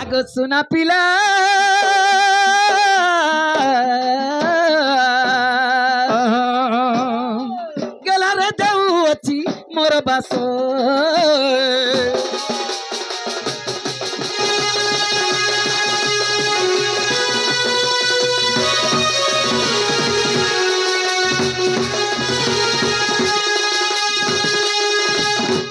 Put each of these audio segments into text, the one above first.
আগো সোনা পিলা গেলারে যাউছি মোর বাস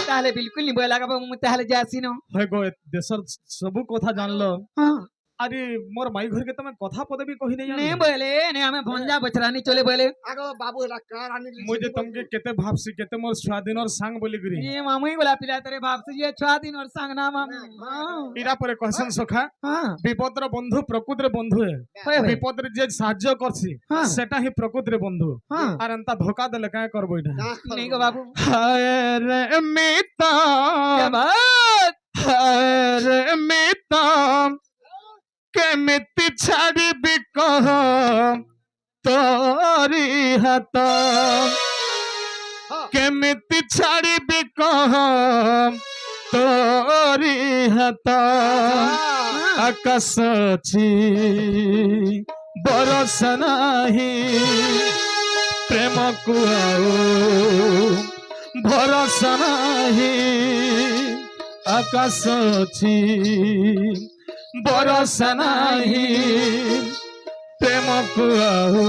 তাহলে বিলকুল নি বই লাগাবো মু তাহলে যাসি ন হয় গো দেশর সবু কথা জানলো হ্যাঁ আরে মোর মাই ঘরকে তুমি কথা পদে বি কহি নাই নে বলে নে আমি ভঞ্জা বছরানি চলে বলে আগো বাবু এরা কার আনি মুই যে তোমাকে কেতে ভাবছি কেতে মোর স্বাধীনর সাং বলি গরি ये मामुई बोला पिला तेरे बाप से ये 6 दिन और संग ना मामू हां ইরা পরে কহসন সখা हां বিপদর বন্ধু প্রকৃতির বন্ধু হয় হয় বিপদরে যে সাহায্য করছি হ্যাঁ। সেটা হি প্রকৃতির বন্ধু हां আর এন্তা ধোকা দেলে কায় করব এটা नहीं गो बाबू হায় রে মিতা क्या बात হায় রে মিতা কেমিতি ছাড়িবি কহ তোরি হাত কেমিতি ছাড়িবি কহ তোরি হাত আকাশ ଅଛି বরষ ନାହିଁ প্রেমକୁ ଆଉ ଭରସା ନାହିଁ ଆକାଶ ଅଛି ବରଷା ନାହିଁ ପ୍ରେମକୁ ଆଉ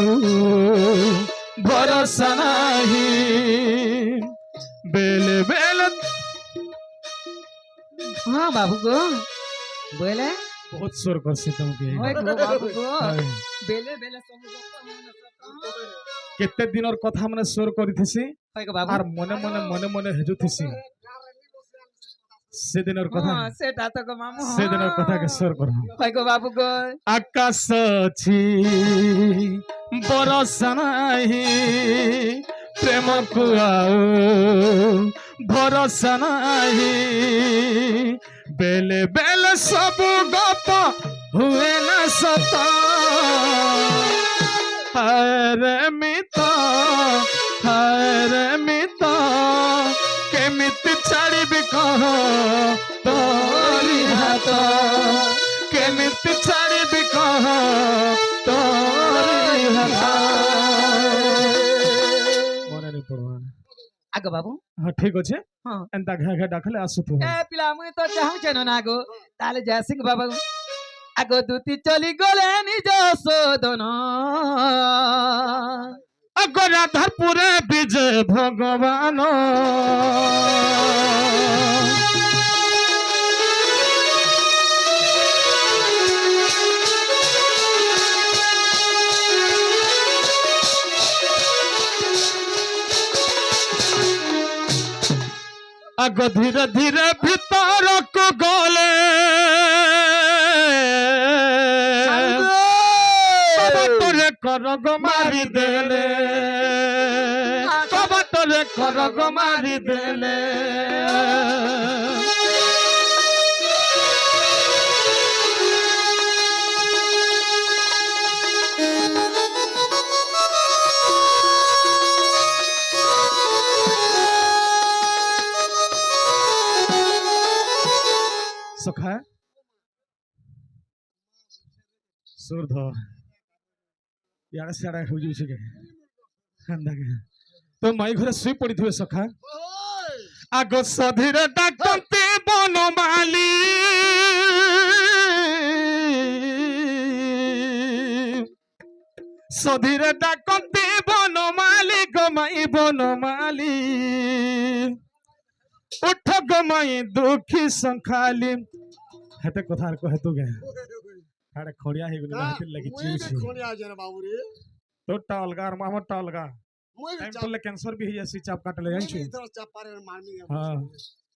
ଭରସା ନାହିଁ ବେଲେ ବେଲେ हां बाबू को बोले ବହୁତ ସ୍ୱର କରସି ତମକେ ओए गो बाबू को ହାଏ। बेले बेले सब କେତେ ଦିନର କଥା ମାନେ ସ୍ୱର କରିଥିସି होय गो बाबू আর মনে মনে হেজুথিছি সেদিনের কথা हां सेटा तो गो मामू সেদিনের কথাকে স্বর কর होय गो बाबू को আকাশ ଅଛି বরষা ନାହିଁ ପ୍ରେମକୁ ଆଉ ଭରସା ନାହିଁ ବେଲେ ବେଲେ ସବୁ ଗପ ହୁଏ ନା ସତ হায় রে মিতা হায় রে মিতা কেমিতি ছাড়িবি কহ তোরি হাত কেমিতি ছাড়িবি কহ তোরি হাত মনে নি পড়বা आगो बाबू হ্যাঁ ঠিক আছে हां এন্তা ঘে ঘে ডাকলে আসুথু ए पिला मुई तो चाहू छन ना गो ताले जय सिंह बाबू आगो दूती चली गले निज शोधन রাধারপুরে বিজয় ভগবান আগ ধীরে ধীরে ভিতরক গলে কবাটরে করগ মারি দেলে কবাটরে করগ মারি দেলে সখা সুর ধর ইয়াড়ে সিয়াড়ে হয়ে যাচ্ছে কে তো মাই ঘরে শুই পড়িথিবে সখা আগ সধীরে ডাকতে বনমালী সধীরে ডাকতে বনমালী গমাই বনমালী উঠ গমাই দুঃখী সংখালি হেতে কথা আর কহে তু গে আরে খড়িয়া হই গলি হেতে লাগি চিউছি খড়িয়া জেন বাবু রে তোরটা অলগা আর আমারটা অলগা মই টাইম করলে ক্যান্সার বি হই যাসি চাপ কাটলে জানছু তোর চাপারে মারনি হ্যাঁ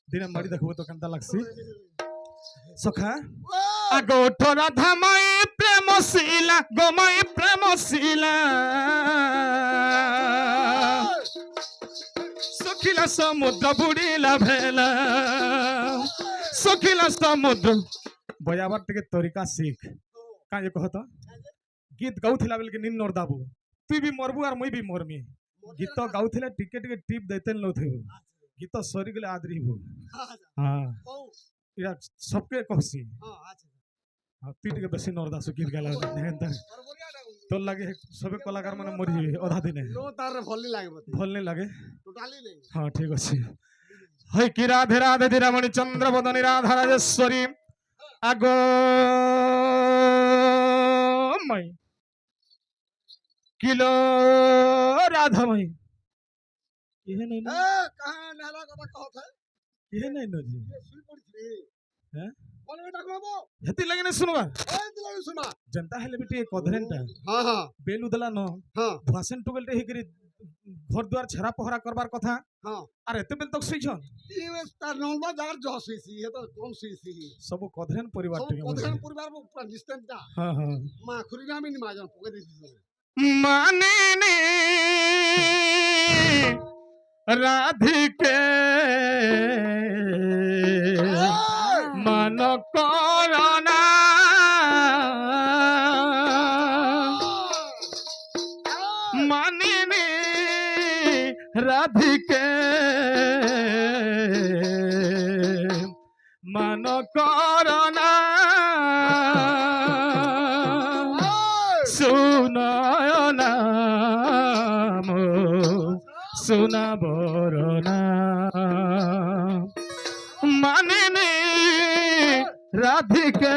দিনে মারি দেখবো তো কেনতা লাগছি সখা আগো ঠরা ধামাই প্রেম শিলা গমাই প্রেম শিলা সখিলা সমুদ্র বুড়িলা ভেলা সখিলা সমুদ্র বয়াবার থেকে তরিকা শিখ কাজে কহত গীত গাউথিলা বেলকে নিম্নর দাবু তুই বি মরবু আর মুই বি মরমি গীত গাউথিলা টিকে টিকে টিপ দেতেন নথিবু গীত সরি গলে আদরিবু হ্যাঁ ও ইয়া সবকে কহছি হ্যাঁ আচ্ছা তুই টিকে বেশি নরদাসু গীত গালা হেনতা তোর লাগে সবে কলাকার মানে মরি যাবে অধা দিনে নো তার ভলি লাগবে ভাল নেই লাগে টোটালি নেই হ্যাঁ ঠিক আছে হয় কি রাধে রাধে ধীরামণি চন্দ্রবদনী রাধা রাজেশ্বরী আগ মাই কিলো রাধাময়ী ইহে নাই না কাহা নেলা কথা কথা ইহে নাই না জি শুই পড়ছি হ্যাঁ বলে এটা কবো হেতি লাগে না শুনবা এই দিলা শুনা जनता हेले बेटी कधरेनटा হ্যাঁ হ্যাঁ बेल उदला न হ্যাঁ भाषण टुबेलटे हेकरी घर द्वार छरा पहरा करबार कथा হ্যাঁ अरे एते बेल तक सुइछन এই তার নম্বর যার জস হইছি এ তো কম হইছি सब कधरेन परिवार সব टिके প্রধান পরিবার পুরা নিস্তেন্টা हां हां মা খুরি আমি নি মাজন পকে দিছি माने ने राधिके मन करना माने ने राधिके मन करना सुनाय नाम सुना बरना माने ने राधिके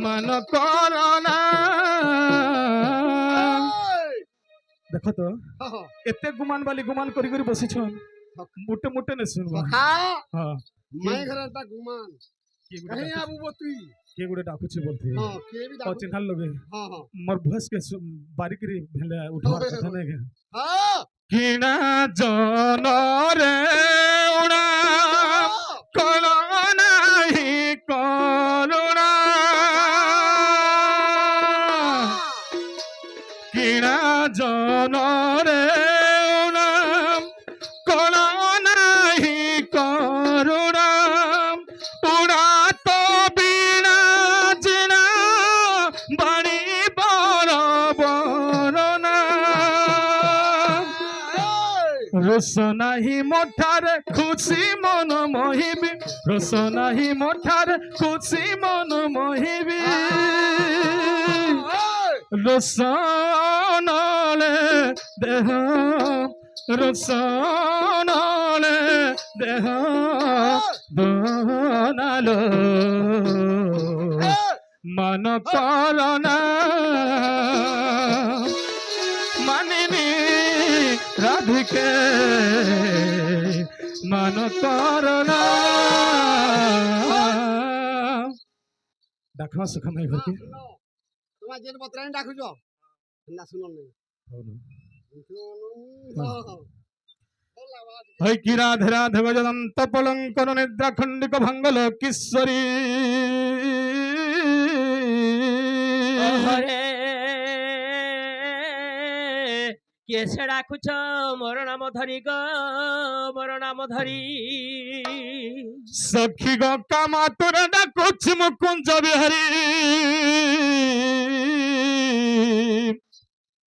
मन करना देखो तो एते गुमान वाली गुमान करी करी बसी छन मोटे मोटे ने सुनबा হ্যাঁ हां মাই ঘরে তা ঘুমান कहीं आबू बो तुई के गुडे डाकुची बोलथे हां के भी और डाकू चिन्हल लोगे हां हां मोर भस के बारीकरी भेले उठवार कथा नहीं के हां किना जन रे उड़ा कल नाही करुणा किना जन रे उड़ा कल नाही करुणा उड़ा तो बिना जिना बाणी बर बरना रस नाही मोठार खुशी मन मोहिबी रस नाही मोठार खुशी मन मोहिबी रस नले देह रस नले देह बनालो मन करना मानिनी राधिके मन करना डाकवा सुखमय घर के তোমার যেন বতরানি ডাকুছ না শুনো না হই কি রাধে রাধে ভজদন্ত পলঙ্কন নিদ্রা খণ্ডিক ভঙ্গল কিশোরী হরে কে সে ডাকুছ মোর নাম ধরি গ মোর নাম ধরি সখী গ কামা তোরা ডাকুছ মুকুঞ্জ বিহারী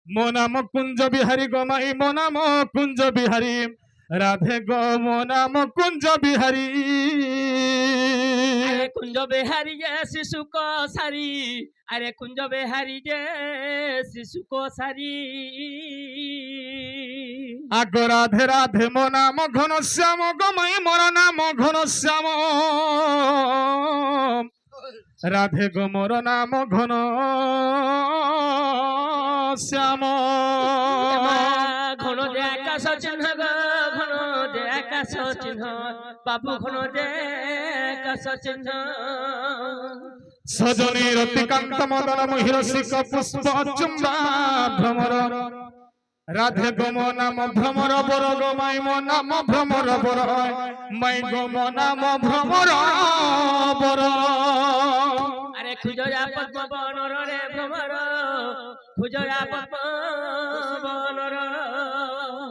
মো নাম কুঞ্জ বিহারী গমাই মো নাম কুঞ্জ বিহারী রাধে গ মো নাম কুঞ্জ বিহারী আরে কুঞ্জ বেহারি যে শিশু সারি আরে কুঞ্জ বেহারি যে শিশু সারি আগ রাধে রাধে মো নাম ঘন শ্যাম গমাই মোর নাম ঘন শ্যাম রাধে গো মোর নাম ঘন শ্যাম ঘন যে আকাশ চিহ্ন গো ঘন যে আকাশ চিহ্ন বাবু ঘন যে আকাশ চিহ্ন সজনী রতিকান্ত মদন মহির শিখ পুষ্প চুম্বা ভ্রমর রাধে গো মো নাম ভ্রমর বর গো মাই মো নাম ভ্রমর বর মাই গো মো নাম ভ্রমর বর আরে খুঁজয়া পদ্ম বনর রে ভ্রমর খুঁজয়া পদ্ম বনর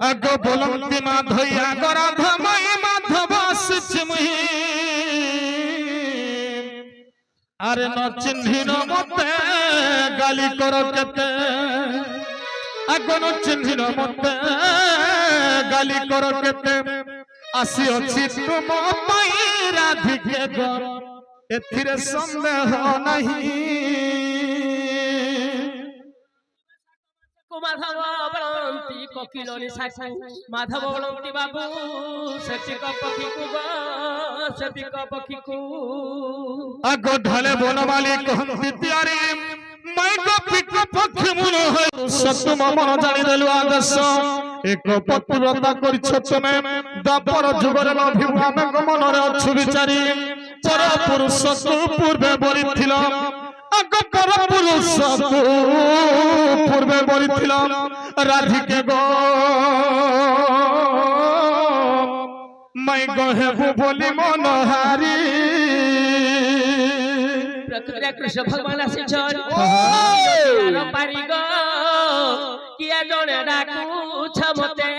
আগ বলন্তি মাধইয়া গরাধ মাই মাধব সিচমহি আরে ন চিহ্নিন মতে গালি কর কেতে আগ ন চিহ্নিন মতে গালি কর কেতে আসি অছি তুম পাই ରାଧିକେ ଗୋ ଏଥିରେ ସନ୍ଦେହ ନାହିଁ ମାଧବ ବଳନ୍ତି କୋକିଲଣି ଶାଖୁ ମାଧବ ବଳନ୍ତି ବାବୁ ସେଠିକ ପକ୍ଷୀକୁ ସେଠିକ ପକ୍ଷୀକୁ ଆଗ ଢାଲେ ବନମାଲି କହନ୍ତି ତିଆରି ମାଇକ ପିକ ପକ୍ଷୀ ମୁନ ସତୁ ମନ ଜାଣିଦେଲୁ ଆଦେଶ ଏକ ପତିବ୍ରତା କରିଛ ତମେ ଦ୍ୱାପର ଯୁଗରେ ଲଭିବୁ ଆମେ ମନରେ ଅଛୁ ବିଚାରି ପର ପୁରୁଷକୁ ପୂର୍ବେ ବରିଥିଲ ଆଗ ପର ପୁରୁଷକୁ ପୂର୍ବେ ବରିଥିଲ ରାଧିକେ ଗୋ ମାଇକ ହେବୁ ବୋଲି ମନହାରି ପ୍ରକୃତିରେ କୃଷ୍ଣ ଭଗବାନ ଆସିଛନ୍ ପାରିଗ କିଏ ଜଣେ ଡାକୁଛ ମତେ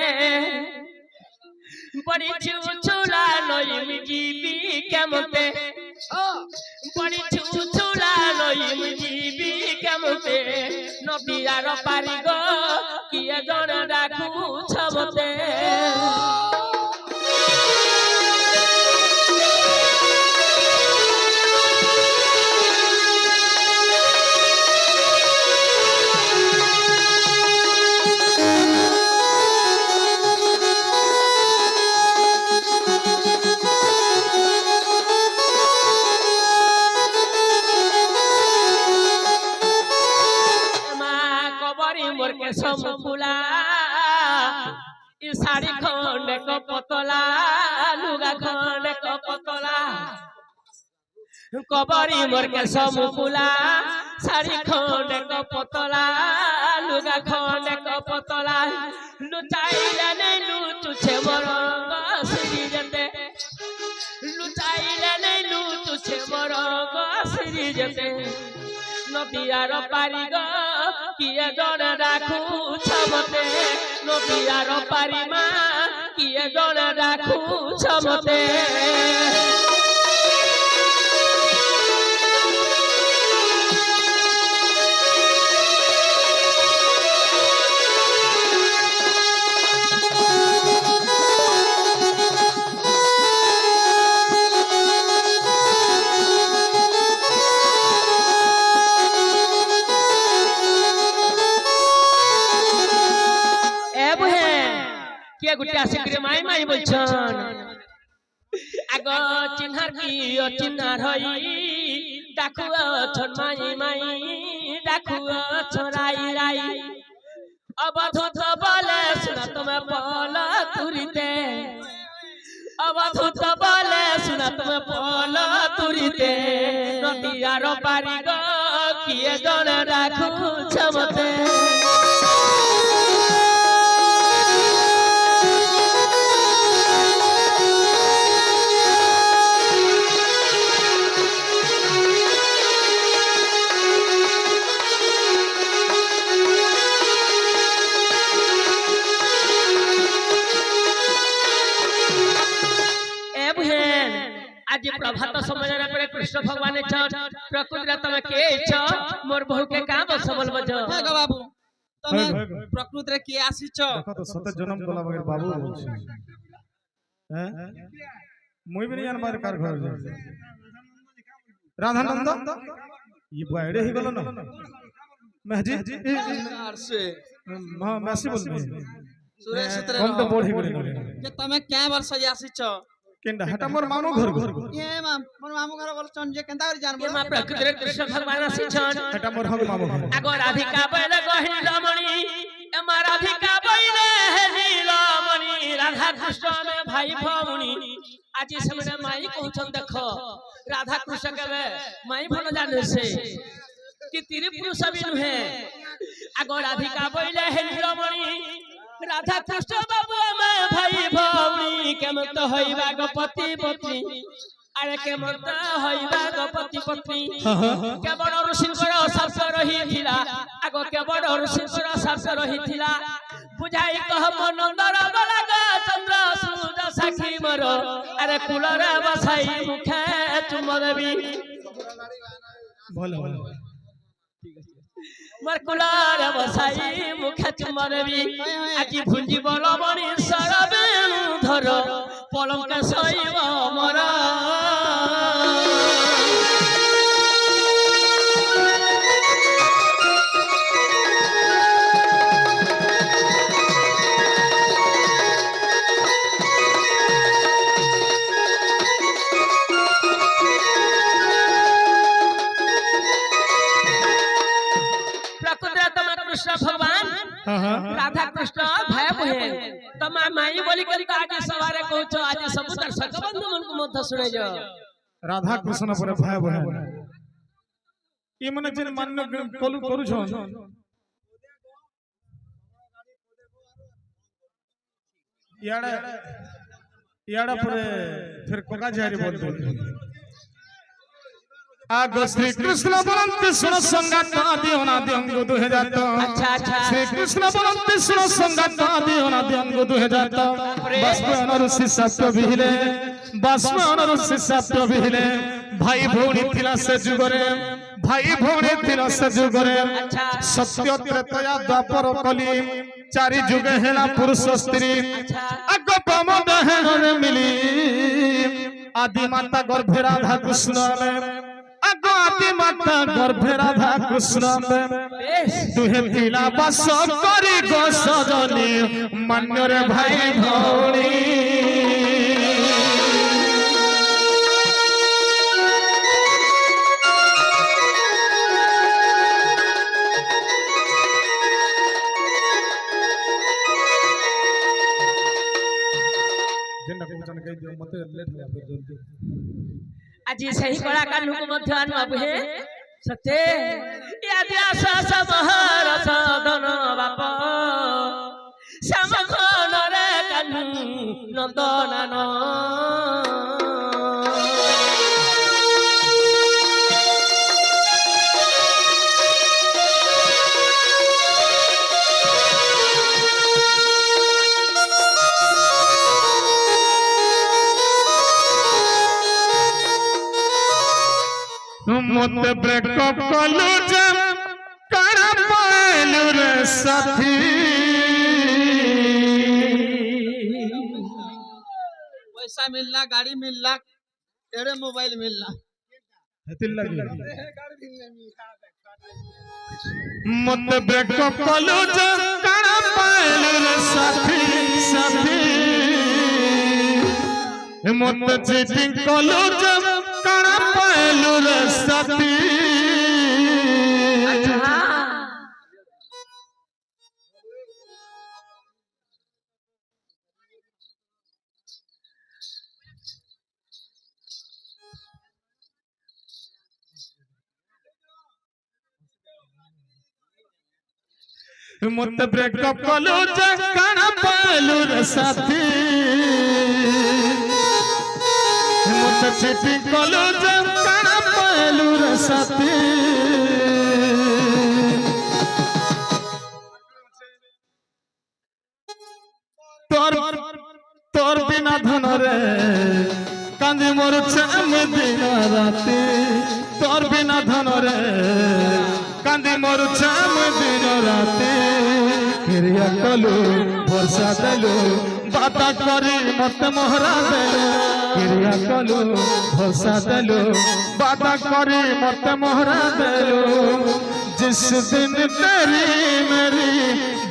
ପଡ଼ିଛୁ ଚୁଲା ନଈ ଯିବି କେମତେ ପଡ଼ିଛୁ ଚୁଲା ନଈ ଯିବି କେମତେ ନଦିଆର ପାରିଗ କିଏ ଜଣେ ଡାକୁଛ ମତେ সমফুলা ই শাড়ি খন্ডে কপতলা লুগা খন্ডে কপতলা কবরি মোরকে সমফুলা শাড়ি খন্ডে কপতলা লুগা খন্ডে কপতলা লুচাইলে নেই লুচুছে মোর সিঁড়ি যেতে লুচাইলে নেই লুচুছে মোর সিঁড়ি যেতে নদিয়ার পারিগ কিয়ে জনে ডাকুছ মতে নদিয়ার পারিমা কিয়ে জনে ডাকুছ মতে গুটি আসিকি মাই মাই বলছন আগ চিহ্নার কি অচিহ্নার হই ডাকু অছন মাই মাই ডাকু ছড়াই রাই অবধূত বলে শুনা তুমি পল তুরিতে অবধূত বলে শুনা তুমি পল তুরিতে নদিয়ার পারিগ কিয়ে জনে ডাকুছ মতে आज प्रभात समय कृष्ण भगवान प्रकृति तुम के मोर बहु के का बस बोल बज बाबू तुम प्रकृति रे के आसीछ देखो तो सत जन्म गला बगैर बाबू हैं मुई भी जान बार कार घर राधा नंद ये बायडे ही गलो ना महजी से हां मैसी बोल सुरेश तेरे हम तो बोल ही गले के तुम क्या वर्ष आसीछ केंडा हटा मोर मामू घर ये मोर मामू घर बोल चन जे केंता जान ये मा प्रकृति रे कृष्ण भगवान आसीछन हटा मोर हम मामू घर आगो राधिका बैल गहिल रमणी ए मा राधिका बैल हेली रमणी राधा कृष्ण में भाई भौणी आज समय माई कहछन देखो राधा कृष्ण के माई भन जाने से कि तिरे पुरुष भी नुहे आगो राधिका बैल हेली रमणी राधा कृष्ण बाबू में भाई भौणी केमत होइबा गपति पत्नी अरे केमत होइबा गपति पत्नी केवल ऋषिंकर शास्त्र रहिथिला आगो केवल ऋषिंकर शास्त्र रहिथिला बुझाई कह मनंदर बलगा चंद्र सूरज साखी मोर अरे कुलर बसाई मुखे चुम देवी बोलो मोर कुलर बसाई मुखे चुम देवी आज भुंजी बल बणी सरबे धर পলঙ্কে শৈব মর प्रकृति तुम कृष्ण भगवान राधा कृष्ण भय बहे तुम माई बोली कर आज सवारे कहछ आज सब दर्शक बंधु मन को मध्य सुने जो राधा कृष्ण पर भय बहे ई मने जेन मान्य कलु करू छन याडा याडा पर फिर कोका जारी बोलते आगो श्री कृष्ण बोलते सुनो संगत दियो ना दियो 2000 अच्छा अच्छा श्री कृष्ण बोलते सुनो संगत दियो ना दियो 2000 बाष्प अनुरुषि सत्य बिहिले बाष्प अनुरुषि सत्य बिहिले भाई भौणी थिला से जुगरे भाई भौणी थिला से जुगरे सत्य त्रेतया द्वापर कली चारि जुगे हेला पुरुष स्त्री आगो प्रमोद हेन मिली आदि माता गर्भे राधा कृष्ण आगो आदि माता गर्भे राधा कृष्ण दुहे थिला बास करी गो सजनी मान्य रे भाई भौणी जेना को जन कहि दियो मते लेट हो फिर जल्दी आज सही कलाकार लोग मध्य अनुभव है सत्य याद्यास समहर सदन बाप श्यामघन रे कान्हू नंदनन मत ब्रेकअप कलू जब करा पाएलू रे साथी पैसा मिलना गाड़ी मिलना तेरे मोबाइल मिलना हतिल लगी मत ब्रेकअप कलू जब करा पाएलू रे साथी साथी मत चीटिंग कलू जब करा पाएलू रे साथी मत ब्रेकअप कलू जब करा पाएलू रे साथी मत चीटिंग कलू जब करा पाएलू रे साथी तोर बिना धन रे कांदी मोर छम दिन राती तोर बिना धन रे कांदी मोर छम दिन राती क्रिया कलू वर्षा देलू बाता करी मत मोहरा देलू क्रिया कलू वर्षा देलू बाता करी मत मोहरा देलू जिस दिन तेरी मेरी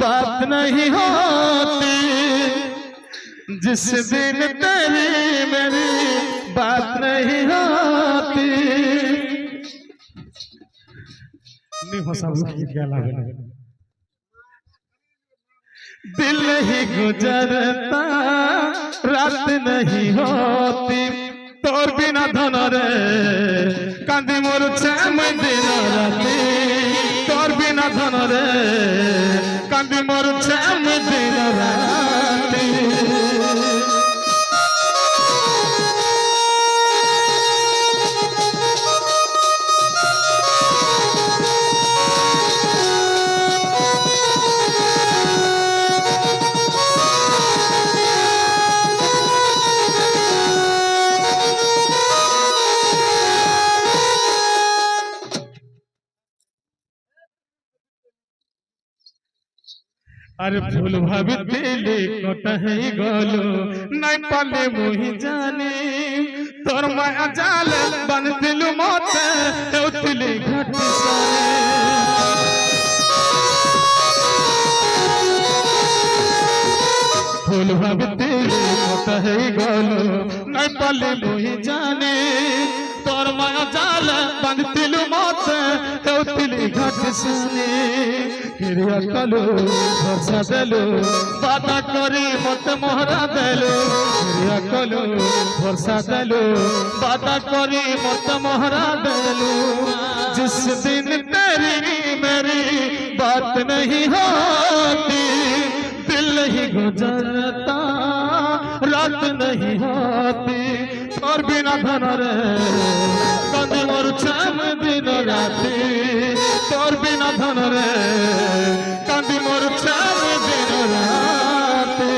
बात नहीं होती जिस दिन तेरी मेरी बात नहीं होती नहीं हो सब गीत गाला दिल ही गुजरता रात नहीं होती तोर बिना धन रे कांदी मोर छम दिन राती तोर बिना धन रे कांदी मोर छम दिन राती अरे भूल भाबिले कटहे गलो नहीं पाले मोहि जाने तोर माया जाल बनतिलु मत हेउतिले घट भूल भाबिले कटहे गलो नहीं पाले मोहि जाने तोर माया जाल बनतिलु मत हेउतिले घट सने किरिया कलो भरसा देलो बाता करी मत मोहरा देलो किरिया कलो भरसा देलो बाता करी मत मोहरा देलो जिस दिन तेरी मेरी बात नहीं होती दिल नहीं गुजरता रात नहीं होती और बिना धन रे कंदी मोर छम दिन राती तोर बिना धन रे कंदी मोर छम दिन राती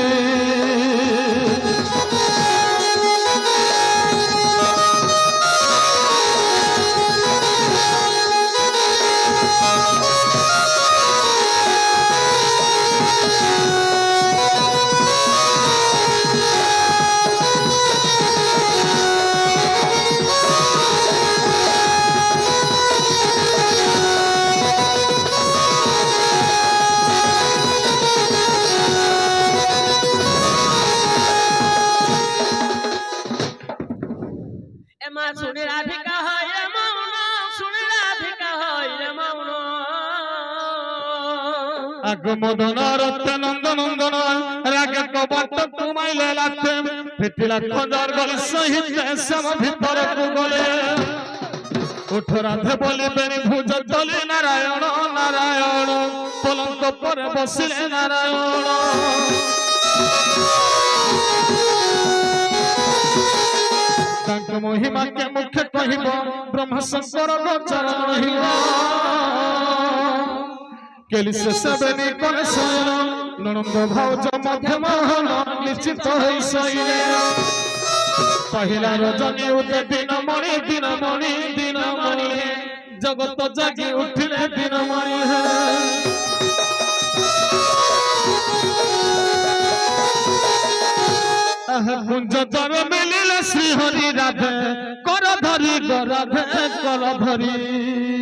एमा सुने राधिका হয় রে মৌন सुने राधिका হয় রে মৌন আগ মদন রত নন্দন নন্দন রাগে কবাট তুমাইলে লাতে ফিটিলা খঞ্জর গল সহিত সম ভিতর কু গলে উঠ রাধে বলি বেনি ভুজ তলে নারায়ণ নারায়ণ পলঙ্ক পরে বসিলে নারায়ণ तांक महिमा के मुख्य कहिब ब्रह्म शंकर गोचर रहिब केली से सबनी कोन सयन ननंद भाउज मध्य मोहन निश्चित होई सइले पहिला रजनी उदे दिन मणि जगत जागी उठिले दिन मणि है कुंज जर मिलिले श्री हरि राधे कर धरी